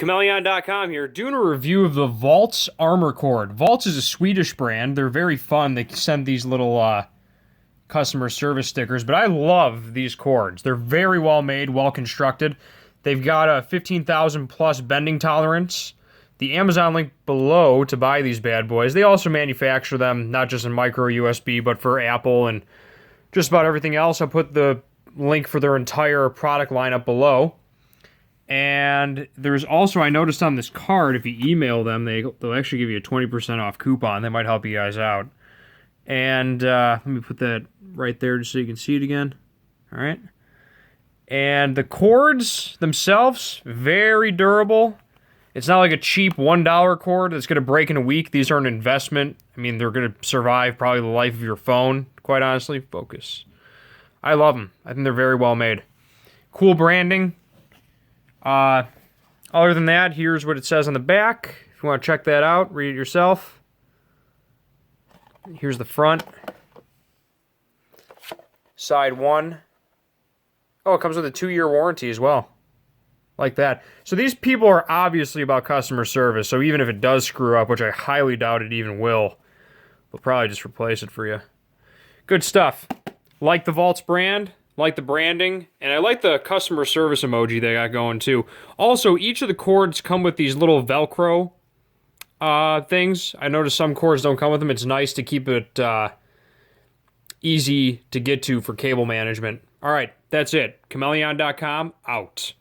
Chmelaeon.com here, doing a review of the Volutz armor cord. Volutz is a Swedish brand. They're very fun. They send these little customer service stickers, but I love these cords. They're very well made, well constructed. They've got a 15,000 plus bending tolerance. The Amazon link below to buy these bad boys. They also manufacture them, not just in micro USB, but for Apple and just about everything else. I'll put the link for their entire product lineup below. And there's also, I noticed on this card, if you email them, they'll actually give you a 20% off coupon. That might help you guys out. And let me put that right there just so you can see it again. All right. And the cords themselves, very durable. It's not like a cheap $1 cord that's going to break in a week. These are an investment. I mean, they're going to survive probably the life of your phone, quite honestly. Focus. I love them. I think they're very well made. Cool branding. Other than that, here's what it says on the back. If you want to check that out, read it yourself. Here's the front. Side one. Oh, it comes with a 2-year warranty as well. Like that. So these people are obviously about customer service, so even if it does screw up, which I highly doubt it even will, they'll probably just replace it for you. Good stuff. Like the Volutz brand. Like the branding, and I like the customer service emoji they got going too. Also, each of the cords come with these little Velcro things. I noticed some cords don't come with them. It's nice to keep it easy to get to for cable management. All right, that's it. Chmelaeon.com, out.